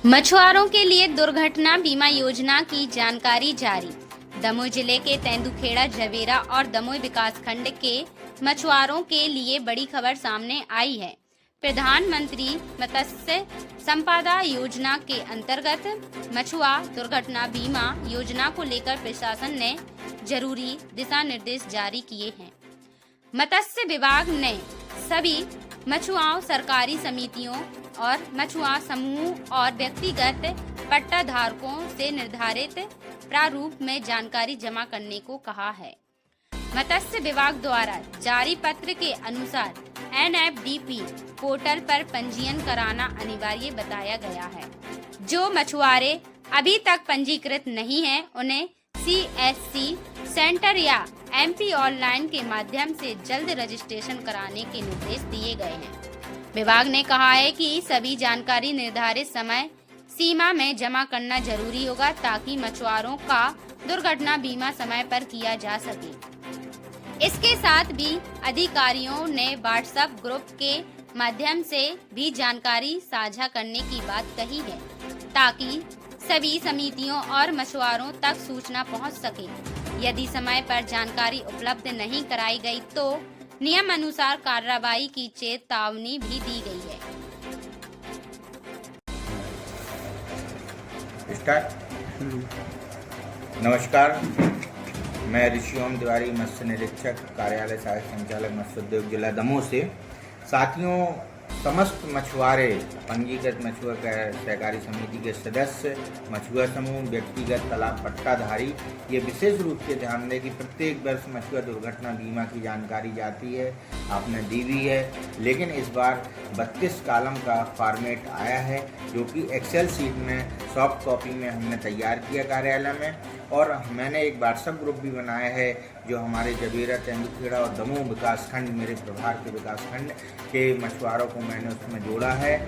मछुआरों के लिए दुर्घटना बीमा योजना की जानकारी जारी। दमोह जिले के तेंदुखेड़ा, जवेरा और दमोह विकासखंड के मछुआरों के लिए बड़ी खबर सामने आई है। प्रधानमंत्री मत्स्य संपदा योजना के अंतर्गत मछुआ दुर्घटना बीमा योजना को लेकर प्रशासन ने जरूरी दिशा निर्देश जारी किए हैं। मत्स्य विभाग ने सभी मछुआओं, सरकारी समितियों और मछुआ समूह और व्यक्तिगत पट्टाधारकों से निर्धारित प्रारूप में जानकारी जमा करने को कहा है। मत्स्य विभाग द्वारा जारी पत्र के अनुसार NFDP पोर्टल पर पंजीयन कराना अनिवार्य बताया गया है। जो मछुआरे अभी तक पंजीकृत नहीं हैं, उन्हें CSC सेंटर या MP ऑनलाइन के माध्यम से जल्द रजिस्ट्रेशन कराने के निर्देश दिए गए हैं। विभाग ने कहा है कि सभी जानकारी निर्धारित समय सीमा में जमा करना जरूरी होगा ताकि मछुआरों का दुर्घटना बीमा समय पर किया जा सके। इसके साथ भी अधिकारियों ने WhatsApp ग्रुप के माध्यम से भी जानकारी साझा करने की बात कही है ताकि सभी समितियों और मछुआरों तक सूचना पहुंच सके। यदि समय पर जानकारी उपलब्ध नहीं कराई गई तो नियम अनुसार कार्रवाई की चेतावनी भी दी गई है। नमस्कार, मैं ऋषि ओम तिवारी, मत्स्य निरीक्षक, कार्यालय सहायक संचालक, मत्स्य उद्योग जिला दमोह से। साथियों, समस्त मछुआरे, पंजीकृत मछुआ सहकारी समिति के सदस्य, मछुआ समूह, व्यक्तिगत तालाब पट्टाधारी ये विशेष रूप से ध्यान दें कि प्रत्येक वर्ष मछुआ दुर्घटना बीमा की जानकारी जाती है, आपने दी भी है, लेकिन इस बार 32 कॉलम का फॉर्मेट आया है जो कि एक्सेल शीट में सॉफ्ट कॉपी में हमने तैयार किया कार्यालय में। और मैंने एक WhatsApp ग्रुप भी बनाया है जो हमारे जवेरा, तेंदुखेड़ा और दमोह विकासखंड, मेरे प्रभार के विकासखंड के मछुआरों को मैंने उसमें जोड़ा है।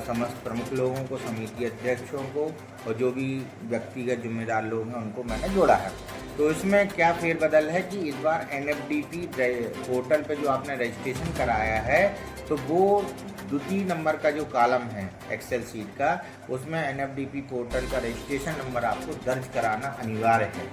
समस्त प्रमुख लोगों को, समिति अध्यक्षों को और जो भी व्यक्तिगत जिम्मेदार लोग हैं उनको मैंने जोड़ा है। तो इसमें क्या फेरबदल है कि इस बार NFDP पोर्टल पे जो आपने रजिस्ट्रेशन कराया है तो वो द्वितीय नंबर का जो कॉलम है एक्सेल शीट का, उसमें NFDP पोर्टल का रजिस्ट्रेशन नंबर आपको दर्ज कराना अनिवार्य है।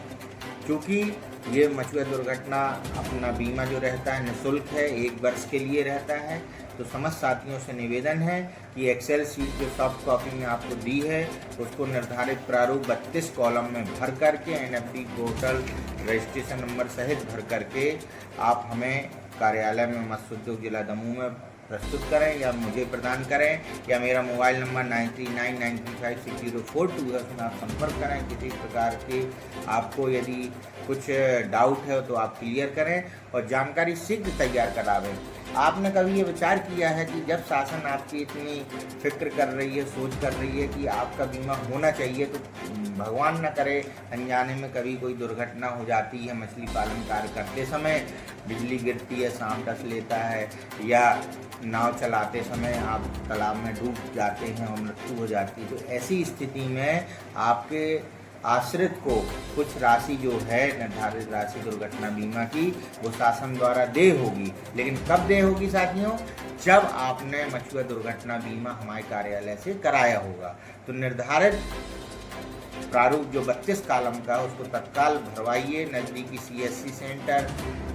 क्योंकि ये मछुआ दुर्घटना अपना बीमा जो रहता है निःशुल्क है, 1 वर्ष के लिए रहता है। तो समस्त साथियों से निवेदन है कि एक्सेल शीट जो सॉफ्ट कॉपी में आपको दी है उसको निर्धारित प्रारूप 32 कॉलम में भर करके NFDP पोर्टल रजिस्ट्रेशन नंबर सहित भर करके आप हमें कार्यालय में मत्स्य उद्योग जिला दमोह में प्रस्तुत करें या मुझे प्रदान करें, या मेरा मोबाइल नंबर 9399356042 है, उसमें आप संपर्क करें। किसी प्रकार के आपको यदि कुछ डाउट है तो आप क्लियर करें और जानकारी शीघ्र तैयार करावें। आपने कभी ये विचार किया है कि जब शासन आपकी इतनी फिक्र कर रही है, सोच कर रही है कि आपका बीमा होना चाहिए, तो भगवान न करे अनजाने में कभी कोई दुर्घटना हो जाती है, मछली पालन कार्य करते समय बिजली गिरती है, सांप डस लेता है, या नाव चलाते समय आप तालाब में डूब जाते हैं और मृत्यु हो जाती है, तो ऐसी स्थिति में आपके आश्रित को कुछ राशि जो है निर्धारित राशि दुर्घटना बीमा की वो शासन द्वारा देय होगी। लेकिन कब देय होगी साथियों? जब आपने मछुआ दुर्घटना बीमा हमारे कार्यालय से कराया होगा। तो निर्धारित प्रारूप जो 32 कॉलम का उसको तत्काल भरवाइए, नज़दीकी CSC सेंटर,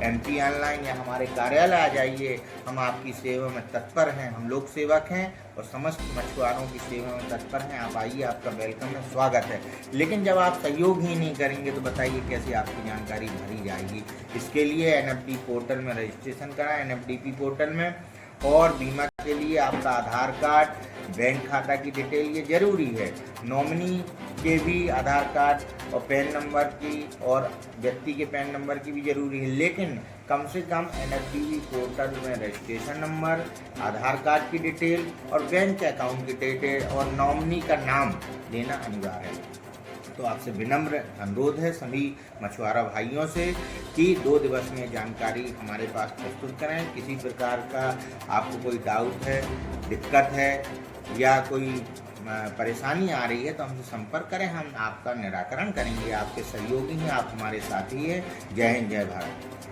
MP ऑनलाइन या हमारे कार्यालय आ जाइए। हम आपकी सेवा में तत्पर हैं, हम लोक सेवक हैं और समस्त मछुआरों की सेवा में तत्पर हैं। आप आइए, आपका वेलकम है, स्वागत है। लेकिन जब आप सहयोग ही नहीं करेंगे तो बताइए कैसे आपकी जानकारी भरी जाएगी। इसके लिए NFDP पोर्टल में रजिस्ट्रेशन कराएं, NFDP पोर्टल में। और बीमा के लिए आपका आधार कार्ड, बैंक खाता की डिटेल ये जरूरी है। नॉमिनी के भी आधार कार्ड और पैन नंबर की और व्यक्ति के पैन नंबर की भी जरूरी है, लेकिन कम से कम NFDP पोर्टल में रजिस्ट्रेशन नंबर, आधार कार्ड की डिटेल और बैंक अकाउंट की डिटेल और नॉमिनी का नाम देना अनिवार्य है। तो आपसे विनम्र अनुरोध है सभी मछुआरा भाइयों से कि 2 दिवस में जानकारी हमारे पास प्रस्तुत करें। किसी प्रकार का आपको कोई डाउट है, दिक्कत है या कोई परेशानी आ रही है तो हमसे संपर्क करें, हम आपका निराकरण करेंगे। आपके सहयोगी हैं, आप हमारे साथी हैं। जय हिंद, जय भारत।